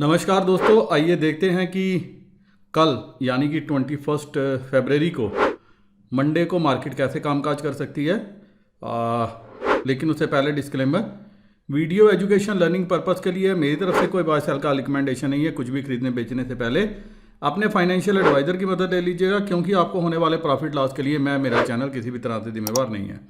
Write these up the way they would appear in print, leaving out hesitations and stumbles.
नमस्कार दोस्तों, आइए देखते हैं कि कल यानी कि 21 फरवरी को मंडे को मार्केट कैसे कामकाज कर सकती है। लेकिन उससे पहले disclaimer, video education learning purpose के लिए मेरी तरफ से कोई बाय सेल का रिकमेंडेशन नहीं है। कुछ भी खरीदने बेचने से पहले अपने फाइनेंशियल एडवाइज़र की मदद ले लीजिएगा, क्योंकि आपको होने वाले प्रॉफिट लॉस के लिए मेरा चैनल किसी भी तरह से जिम्मेवार नहीं है।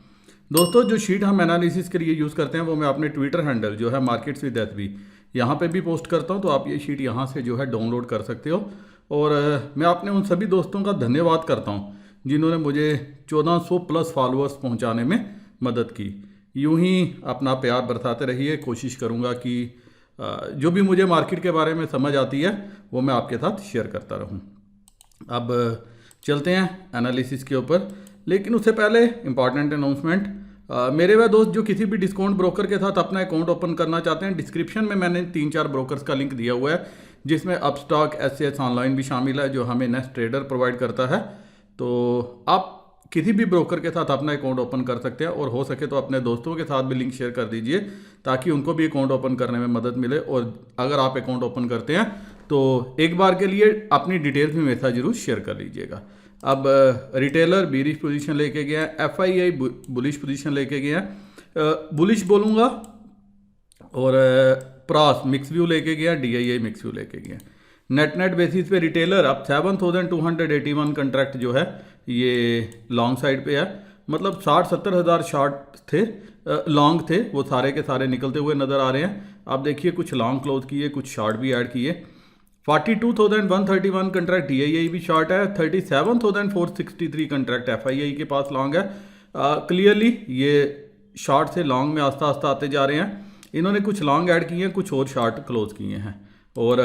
दोस्तों, जो शीट हम एनालिसिस के लिए यूज़ करते हैं वो मैं अपने ट्विटर हैंडल जो है मार्केट्स विद एसबी यहाँ पे भी पोस्ट करता हूँ, तो आप ये शीट यहाँ से जो है डाउनलोड कर सकते हो। और मैं अपने उन सभी दोस्तों का धन्यवाद करता हूँ जिन्होंने मुझे 1400 प्लस फॉलोअर्स पहुँचाने में मदद की। यूँ ही अपना प्यार बरसाते रहिए। कोशिश करूँगा कि जो भी मुझे मार्केट के बारे में समझ आती है वो मैं आपके साथ शेयर करता रहूँ। अब चलते हैं एनालिसिस के ऊपर, लेकिन उससे पहले इम्पॉर्टेंट अनाउंसमेंट। मेरे वह दोस्त जो किसी भी डिस्काउंट ब्रोकर के साथ अपना अकाउंट ओपन करना चाहते हैं, डिस्क्रिप्शन में मैंने 3-4 ब्रोकर्स का लिंक दिया हुआ है, जिसमें अपस्टॉक, एसएस ऑनलाइन भी शामिल है जो हमें नेक्स्ट ट्रेडर प्रोवाइड करता है। तो आप किसी भी ब्रोकर के साथ अपना अकाउंट ओपन कर सकते हैं, और हो सके तो अपने दोस्तों के साथ भी लिंक शेयर कर दीजिए ताकि उनको भी अकाउंट ओपन करने में मदद मिले। और अगर आप अकाउंट ओपन करते हैं तो एक बार के लिए अपनी डिटेल्स भी मेरे साथ जरूर शेयर कर लीजिएगा। अब रिटेलर बीरिश पोजीशन लेके गया है, एफआईआई बुलिश पोजीशन लेके गया है, बुलिश बोलूँगा। और प्रॉस मिक्स व्यू लेके गया, डीआईआई मिक्स व्यू लेके गया। नेट बेसिस पे रिटेलर अब 7281 कंट्रैक्ट जो है ये लॉन्ग साइड पे है, मतलब 60-70 हज़ार शॉर्ट थे, लॉन्ग थे, वो सारे के सारे निकलते हुए नज़र आ रहे हैं। आप देखिए कुछ लॉन्ग क्लोज किए, कुछ शॉर्ट भी ऐड किए। 42,131 कंट्रैक्ट डीआईआई भी शॉर्ट है, 37,463 कंट्रैक्ट एफआईआई के पास लॉन्ग है। क्लियरली ये शॉर्ट से लॉन्ग में आस्ता आस्ता आते जा रहे हैं। इन्होंने कुछ लॉन्ग ऐड किए हैं, कुछ और शॉर्ट क्लोज किए हैं। और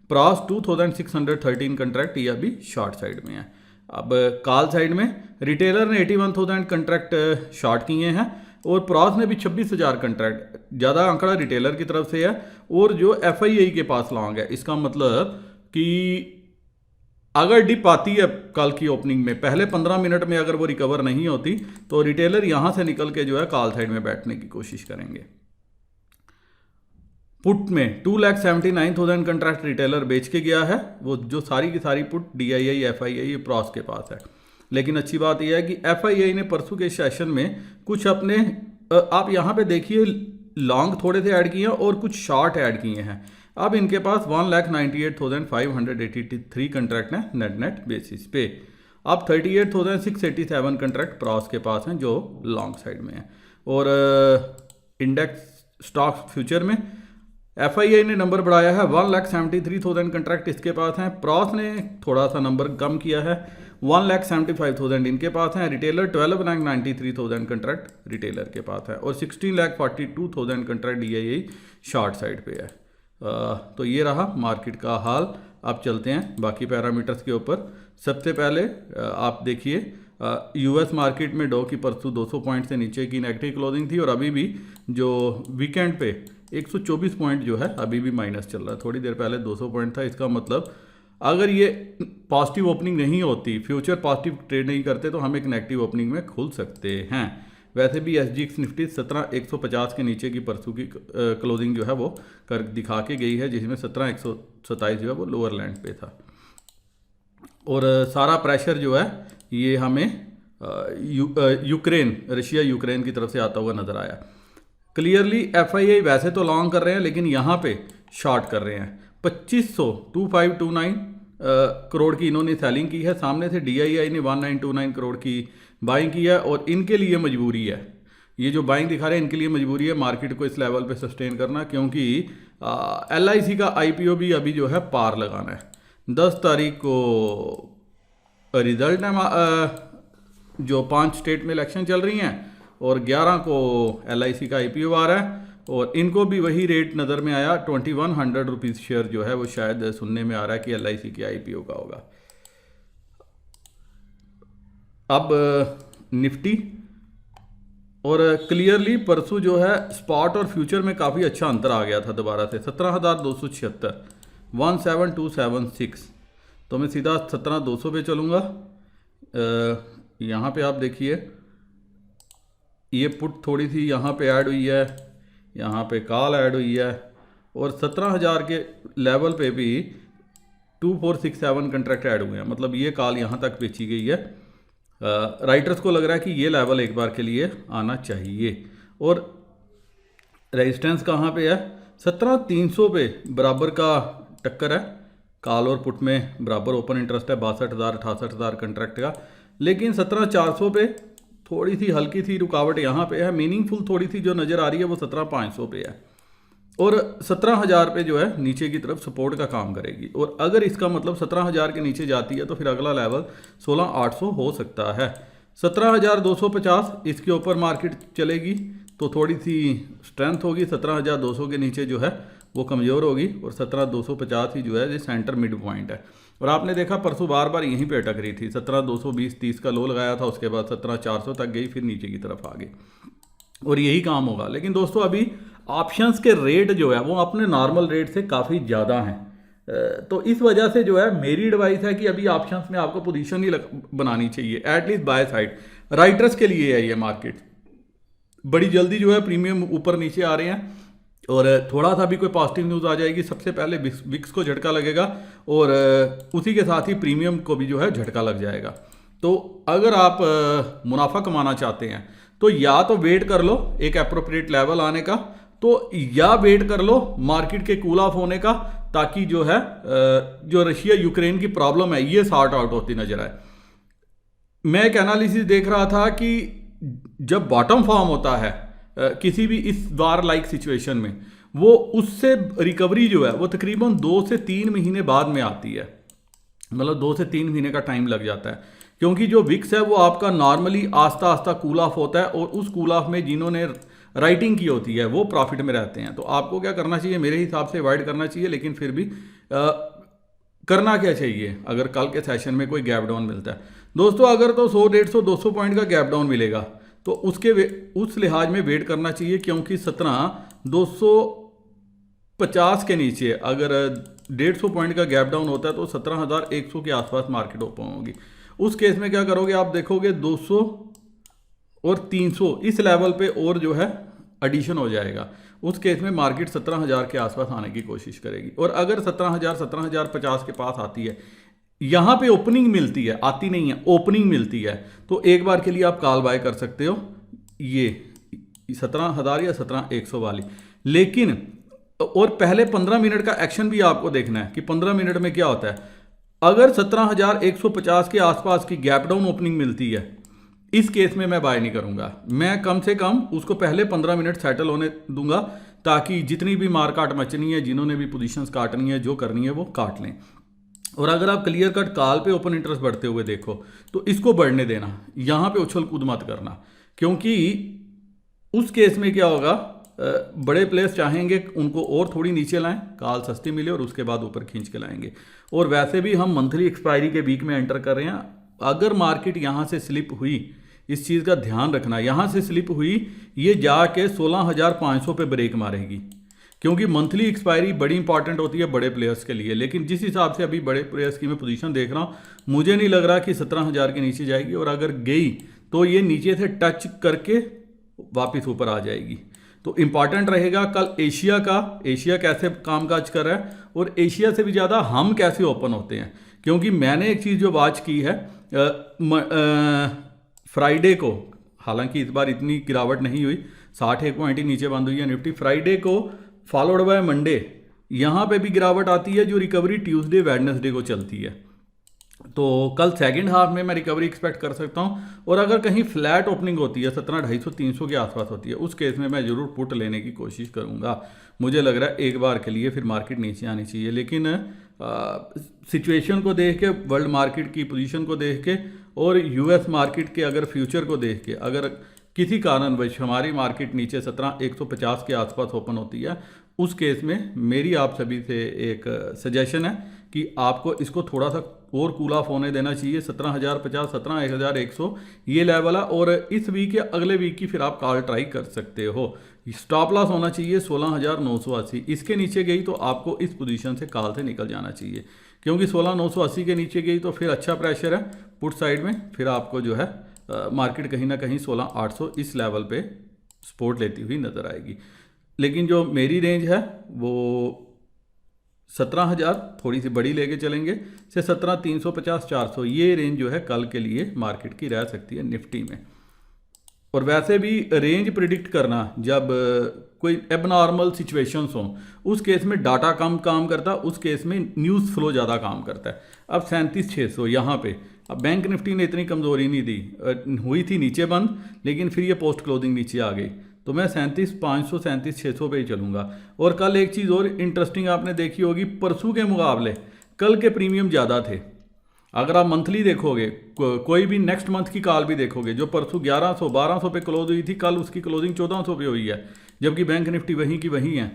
प्रॉस 2613 कंट्रैक्ट ये अभी शॉर्ट साइड में है। अब कॉल साइड में रिटेलर ने 81,000 कंट्रैक्ट शॉर्ट किए हैं, और प्रॉस ने भी 26,000 कंट्रैक्ट, ज़्यादा आंकड़ा रिटेलर की तरफ से है। और जो एफआईआई के पास लॉन्ग है, इसका मतलब कि अगर डिप आती है कल की ओपनिंग में, पहले 15 मिनट में अगर वो रिकवर नहीं होती तो रिटेलर यहाँ से निकल के जो है कॉल साइड में बैठने की कोशिश करेंगे। पुट में 2,79,000 कंट्रैक्ट रिटेलर बेच के गया है, वो जो सारी की सारी पुट डीआईआई एफआईआई प्रॉस के पास है। लेकिन अच्छी बात यह है कि एफआईआई ने परसों के सेशन में कुछ अपने, आप यहाँ पे देखिए, लॉन्ग थोड़े से ऐड किए हैं और कुछ शॉर्ट ऐड किए हैं। अब इनके पास 1,98,583 कंट्रैक्ट हैं नेट बेसिस पे। अब 38,687 कंट्रैक्ट प्रॉस के पास हैं जो लॉन्ग साइड में है। और इंडेक्स स्टॉक फ्यूचर में एफआईआई ने नंबर बढ़ाया है, 1,73,000 कंट्रैक्ट इसके पास हैं। प्रॉस ने थोड़ा सा नंबर कम किया है, 1,75,000 इनके पास हैं। रिटेलर 12,93,000 कंट्रैक्ट रिटेलर के पास है, और 16,42,000 कंट्रैक्ट डीआईआई शॉर्ट साइड पे है। तो ये रहा मार्केट का हाल। अब चलते हैं बाकी पैरामीटर्स के ऊपर। सबसे पहले आप देखिए यूएस मार्केट में डो की परसों 200 पॉइंट से नीचे की नेगेटिव क्लोजिंग थी, और अभी भी जो वीकेंड पे 124 पॉइंट जो है अभी भी माइनस चल रहा है। थोड़ी देर पहले 200 पॉइंट था। इसका मतलब अगर ये पॉजिटिव ओपनिंग नहीं होती, फ्यूचर पॉजिटिव ट्रेड नहीं करते, तो हम एक नेगेटिव ओपनिंग में खुल सकते हैं। वैसे भी एसजीएक्स निफ्टी 17,150 के नीचे की परसों की क्लोजिंग जो है वो कर दिखा के गई है, जिसमें 17,127 जो है वो लोअर लैंड पे था। और सारा प्रेशर जो है ये हमें रशिया यूक्रेन की तरफ से आता हुआ नजर आया। क्लियरली एफआईआई वैसे तो लॉन्ग कर रहे हैं, लेकिन यहाँ पे शॉर्ट कर रहे हैं। 2529 करोड़ की इन्होंने सेलिंग की है। सामने से डीआईआई ने 1929 करोड़ की बाइंग की है, और इनके लिए मजबूरी है, ये जो बाइंग दिखा रहे हैं इनके लिए मजबूरी है मार्केट को इस लेवल पे सस्टेन करना, क्योंकि एलआईसी का आईपीओ भी अभी जो है पार लगाना है। 10 तारीख को रिजल्ट है, जो 5 स्टेट में इलेक्शन चल रही हैं, और 11 को एलआईसी का आईपीओ आ रहा है, और इनको भी वही रेट नज़र में आया। 2100 रुपीज़ शेयर जो है वो शायद सुनने में आ रहा है कि एलआईसी के आईपीओ का होगा। अब निफ्टी, और क्लियरली परसों जो है स्पॉट और फ्यूचर में काफ़ी अच्छा अंतर आ गया था दोबारा से। 17,276, 17,276, तो मैं सीधा 17,200 पे चलूँगा। यहाँ पे आप देखिए ये पुट थोड़ी सी यहाँ पे ऐड हुई है, यहाँ पे कॉल ऐड हुई है, और 17,000 के लेवल पे भी 2467 कंट्रैक्ट ऐड हुए हैं, मतलब ये कॉल यहाँ तक बेची गई है। राइटर्स को लग रहा है कि ये लेवल एक बार के लिए आना चाहिए। और रेजिस्टेंस कहाँ पे है? 17,300 पे बराबर का टक्कर है, कॉल और पुट में बराबर ओपन इंटरेस्ट है 62,000 68,000 कंट्रैक्ट का। लेकिन 17,400 पे थोड़ी सी हल्की सी रुकावट यहाँ पे है, मीनिंगफुल थोड़ी सी जो नज़र आ रही है वो 17,500 पे है, और 17,000 पे जो है नीचे की तरफ सपोर्ट का काम करेगी। और अगर इसका मतलब 17,000 के नीचे जाती है तो फिर अगला लेवल 16,800 हो सकता है। 17,250 इसके ऊपर मार्केट चलेगी तो थोड़ी सी स्ट्रेंथ होगी, 17,200 के नीचे जो है वो कमज़ोर होगी, और 17,250 ही जो है ये सेंटर मिड पॉइंट है। और आपने देखा परसों बार बार यहीं पे अटक रही थी, 17,220-30 का लो लगाया था, उसके बाद 17,400 तक गई, फिर नीचे की तरफ आ गई, और यही काम होगा। लेकिन दोस्तों अभी ऑप्शंस के रेट जो है वो अपने नॉर्मल रेट से काफ़ी ज़्यादा हैं, तो इस वजह से जो है मेरी एडवाइस है कि अभी ऑप्शंस में आपको पोजीशन ही बनानी चाहिए, एटलीस्ट बाय साइड। राइटर्स के लिए है ये मार्केट, बड़ी जल्दी जो है प्रीमियम ऊपर नीचे आ रहे हैं, और थोड़ा सा भी कोई पॉजिटिव न्यूज़ आ जाएगी सबसे पहले विक्स को झटका लगेगा, और उसी के साथ ही प्रीमियम को भी जो है झटका लग जाएगा। तो अगर आप मुनाफा कमाना चाहते हैं तो या तो वेट कर लो एक अप्रोप्रिएट लेवल आने का, तो या वेट कर लो मार्केट के कूल ऑफ होने का, ताकि जो है जो रशिया यूक्रेन की प्रॉब्लम है ये सॉर्ट आउट होती नजर आए। मैं एक एनालिसिस देख रहा था कि जब बॉटम फॉर्म होता है किसी भी इस वार लाइक सिचुएशन में, वो उससे रिकवरी जो है वो तकरीबन 2 से 3 महीने बाद में आती है, मतलब 2 से 3 महीने का टाइम लग जाता है, क्योंकि जो विक्स है वो आपका नॉर्मली आस्ता आस्ता कूल ऑफ होता है, और उस कूल ऑफ में जिन्होंने राइटिंग की होती है वो प्रॉफिट में रहते हैं। तो आपको क्या करना चाहिए? मेरे हिसाब से अवॉइड करना चाहिए, लेकिन फिर भी करना क्या चाहिए अगर कल के सेशन में कोई गैप डाउन मिलता है? दोस्तों अगर तो 100 150 200 पॉइंट का गैप डाउन मिलेगा तो उस लिहाज में वेट करना चाहिए, क्योंकि 17,250 के नीचे अगर 150 पॉइंट का गैप डाउन होता है तो 17,100 के आसपास मार्केट ओपन होगी। उस केस में क्या करोगे? आप देखोगे 200 और 300 इस लेवल पे और जो है एडिशन हो जाएगा। उस केस में मार्केट 17,000 के आसपास आने की कोशिश करेगी, और अगर 17,000 17,050 के पास आती है, यहाँ पे ओपनिंग मिलती है, आती नहीं है, ओपनिंग मिलती है, तो एक बार के लिए आप कॉल बाय कर सकते हो ये 17,000 या 17,100 वाली। लेकिन और पहले 15 मिनट का एक्शन भी आपको देखना है कि 15 मिनट में क्या होता है। अगर 17,150 के आसपास की गैप डाउन ओपनिंग मिलती है, इस केस में मैं बाय नहीं करूंगा, मैं कम से कम उसको पहले 15 मिनट सेटल होने दूंगा, ताकि जितनी भी मार काट मचनी है, जिन्होंने भी पोजीशंस काटनी है, जो करनी है वो काट लें। और अगर आप क्लियर कट कॉल पे ओपन इंटरेस्ट बढ़ते हुए देखो तो इसको बढ़ने देना, यहाँ पे उछल कूद मत करना, क्योंकि उस केस में क्या होगा, बड़े प्लेयर्स चाहेंगे उनको और थोड़ी नीचे लाएं, कॉल सस्ती मिले, और उसके बाद ऊपर खींच के लाएंगे। और वैसे भी हम मंथली एक्सपायरी के वीक में एंटर कर रहे हैं, अगर मार्केट यहाँ से स्लिप हुई, इस चीज़ का ध्यान रखना, यहाँ से स्लिप हुई ये जाके 16,500 पे ब्रेक मारेगी, क्योंकि मंथली एक्सपायरी बड़ी इंपॉर्टेंट होती है बड़े प्लेयर्स के लिए। लेकिन जिस हिसाब से अभी बड़े प्लेयर्स की मैं पोजीशन देख रहा हूँ, मुझे नहीं लग रहा कि 17,000 के नीचे जाएगी, और अगर गई तो ये नीचे से टच करके वापस ऊपर आ जाएगी। तो इंपॉर्टेंट रहेगा कल एशिया का, एशिया कैसे कामकाज कर रहा है, और एशिया से भी ज़्यादा हम कैसे ओपन होते हैं। क्योंकि मैंने एक चीज़ जो वॉच की है, फ्राइडे को, हालांकि इस बार इतनी गिरावट नहीं हुई, 61 पॉइंट ही नीचे बंद हुई है निफ्टी, फ्राइडे को फॉलोड बाय मंडे, यहाँ पे भी गिरावट आती है, जो रिकवरी ट्यूसडे वेडनेसडे को चलती है। तो कल सेकंड हाफ में मैं रिकवरी एक्सपेक्ट कर सकता हूँ, और अगर कहीं फ्लैट ओपनिंग होती है 17,250-300 के आसपास होती है, उस केस में मैं ज़रूर पुट लेने की कोशिश करूँगा। मुझे लग रहा है एक बार के लिए फिर मार्केट नीचे आनी चाहिए, लेकिन सिचुएशन को देख के, वर्ल्ड मार्केट की पोजीशन को देख के, और यूएस मार्केट के अगर फ्यूचर को देख के, अगर किसी कारणवश हमारी मार्केट नीचे 17,150 के आसपास ओपन होती है, उस केस में मेरी आप सभी से एक सजेशन है कि आपको इसको थोड़ा सा और कूल ऑफ होने देना चाहिए। 17,050 17,100 ये लेवल है, और इस वीक या अगले वीक की फिर आप कॉल ट्राई कर सकते हो। स्टॉप लॉस होना चाहिए 16,980, इसके नीचे गई तो आपको इस पोजीशन से कॉल से निकल जाना चाहिए, क्योंकि 16,980 के नीचे गई तो फिर अच्छा प्रेशर है पुट साइड में, फिर आपको जो है मार्केट कहीं ना कहीं 16,800 इस लेवल पे सपोर्ट लेती हुई नजर आएगी। लेकिन जो मेरी रेंज है वो 17,000 थोड़ी सी बड़ी लेके चलेंगे से 17,350-400 ये रेंज जो है कल के लिए मार्केट की रह सकती है निफ्टी में। और वैसे भी रेंज प्रिडिक्ट करना जब कोई एबनॉर्मल सिचुएशंस हों उस केस में डाटा कम काम करता है, उस केस में न्यूज़ फ्लो ज़्यादा काम करता है। अब 37,600 यहाँ पे, अब बैंक निफ्टी ने इतनी कमज़ोरी नहीं दी, हुई थी नीचे बंद, लेकिन फिर ये पोस्ट क्लोजिंग नीचे आ गई, तो मैं 37,500 37,600 पे ही चलूँगा। और कल एक चीज़ और इंटरेस्टिंग आपने देखी होगी, परसों के मुकाबले कल के प्रीमियम ज़्यादा थे। अगर आप मंथली देखोगे, कोई भी नेक्स्ट मंथ की कॉल भी देखोगे, जो परसों 1100-1200 पे क्लोज हुई थी, कल उसकी क्लोजिंग 1400 पे हुई है, जबकि बैंक निफ्टी वहीं की वहीं है।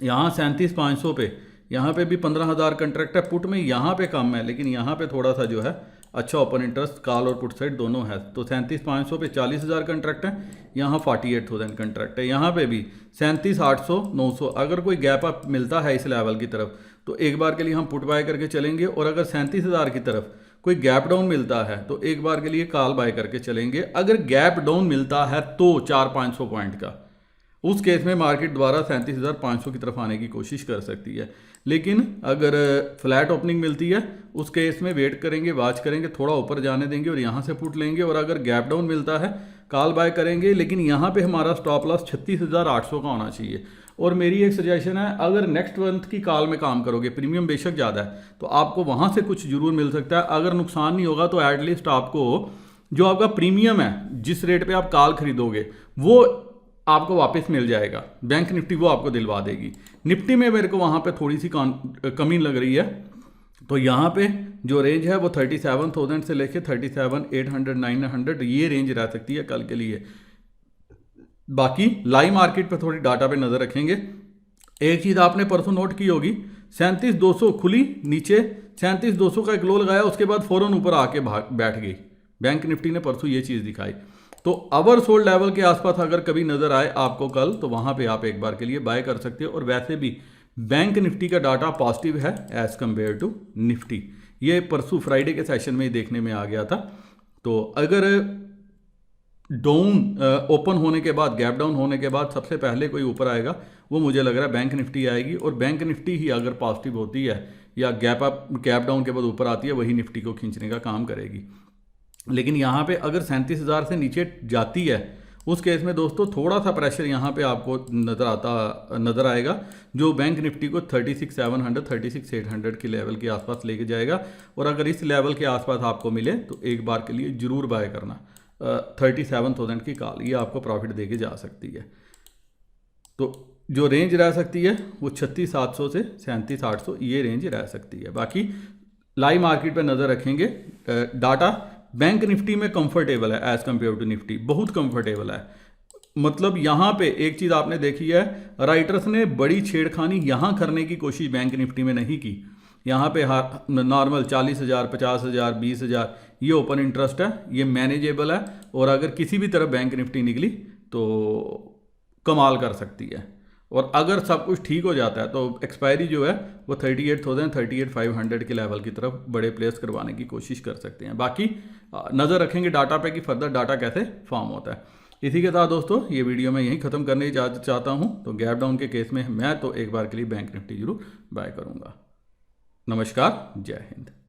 यहाँ 37,500 पे, यहाँ पे भी 15,000 कंट्रैक्ट है पुट में, यहाँ पे कम है, लेकिन यहाँ पे थोड़ा सा जो है अच्छा ओपन इंटरेस्ट कॉल और पुट साइड दोनों है। तो 37,500 पे 40,000 कंट्रैक्ट है, यहाँ 48,000 कंट्रैक्ट है। यहाँ पे भी 37,800-900 अगर कोई गैप अप मिलता है इस लेवल की तरफ तो एक बार के लिए हम पुट बाय करके चलेंगे, और अगर 37,000 की तरफ कोई गैप डाउन मिलता है तो एक बार के लिए कॉल बाय करके चलेंगे। अगर गैप डाउन मिलता है तो 400-500 पॉइंट का, उस केस में मार्केट दोबारा 37,500 की तरफ आने की कोशिश कर सकती है। लेकिन अगर फ्लैट ओपनिंग मिलती है उस केस में वेट करेंगे, वॉच करेंगे, थोड़ा ऊपर जाने देंगे और यहाँ से पुट लेंगे, और अगर गैप डाउन मिलता है कॉल बाय करेंगे। लेकिन यहाँ पे हमारा स्टॉप लॉस 36,800 का होना चाहिए। और मेरी एक सजेशन है, अगर नेक्स्ट मंथ की कॉल में काम करोगे, प्रीमियम बेशक ज़्यादा है, तो आपको वहाँ से कुछ जरूर मिल सकता है। अगर नुकसान नहीं होगा तो एटलीस्ट आपको जो आपका प्रीमियम है, जिस रेट पे आप कॉल खरीदोगे, वो आपको वापस मिल जाएगा। बैंक निफ्टी वो आपको दिलवा देगी। निफ्टी में मेरे को वहाँ पे थोड़ी सी कमी लग रही है, तो यहाँ पे जो रेंज है वो 37,000 से लेके 37,800-900 ये रेंज रह सकती है कल के लिए। बाकी लाइव मार्केट पे थोड़ी डाटा पे नज़र रखेंगे। एक चीज़ आपने परसों नोट की होगी, 37,200 खुली नीचे, 37,200 का एक लो लगाया, उसके बाद फ़ौरन ऊपर आके बैठ गई। बैंक निफ्टी ने परसों ये चीज़ दिखाई। तो अवर सोल्ड लेवल के आसपास अगर कभी नज़र आए आपको कल, तो वहाँ पे आप एक बार के लिए बाय कर सकते हो। और वैसे भी बैंक निफ्टी का डाटा पॉजिटिव है एज़ कम्पेयर टू निफ्टी। ये परसों फ्राइडे के सेशन में ही देखने में आ गया था। तो अगर डाउन ओपन होने के बाद, गैप डाउन होने के बाद सबसे पहले कोई ऊपर आएगा, वो मुझे लग रहा है बैंक निफ्टी आएगी। और बैंक निफ्टी ही अगर पॉजिटिव होती है या गैप डाउन के बाद ऊपर आती है, वही निफ्टी को खींचने का काम करेगी। लेकिन यहाँ पे अगर 37,000 से नीचे जाती है, उस केस में दोस्तों थोड़ा सा प्रेशर यहाँ पे आपको नज़र आएगा, जो बैंक निफ्टी को 36,700 36,800 के लेवल के आसपास लेके जाएगा। और अगर इस लेवल के आसपास आपको मिले तो एक बार के लिए ज़रूर बाय करना। 37,000 की कॉल ये आपको प्रॉफिट देके जा सकती है। तो जो रेंज रह सकती है वो 36,700 से 37,800 ये रेंज रह सकती है। बाकी लाइव मार्केट पे नज़र रखेंगे। डाटा बैंक निफ्टी में कंफर्टेबल है एज़ कम्पेयर टू निफ्टी, बहुत कंफर्टेबल है। मतलब यहाँ पे एक चीज़ आपने देखी है, राइटर्स ने बड़ी छेड़खानी यहाँ करने की कोशिश बैंक निफ्टी में नहीं की। यहाँ पे नॉर्मल 40,000, 50,000, 20,000 ये ओपन इंटरेस्ट है, ये मैनेजेबल है। और अगर किसी भी तरह बैंक निफ्टी निकली तो कमाल कर सकती है। और अगर सब कुछ ठीक हो जाता है तो एक्सपायरी जो है वो 38,000 38,500 के लेवल की तरफ बड़े प्लेस करवाने की कोशिश कर सकते हैं। बाकी नज़र रखेंगे डाटा पे कि फर्दर डाटा कैसे फॉर्म होता है। इसी के साथ दोस्तों ये वीडियो मैं यहीं ख़त्म करने चाहता हूँ। तो गैप डाउन के केस में मैं तो एक बार के लिए बैंक निफ्टी जरूर बाय करूँगा। नमस्कार, जय हिंद।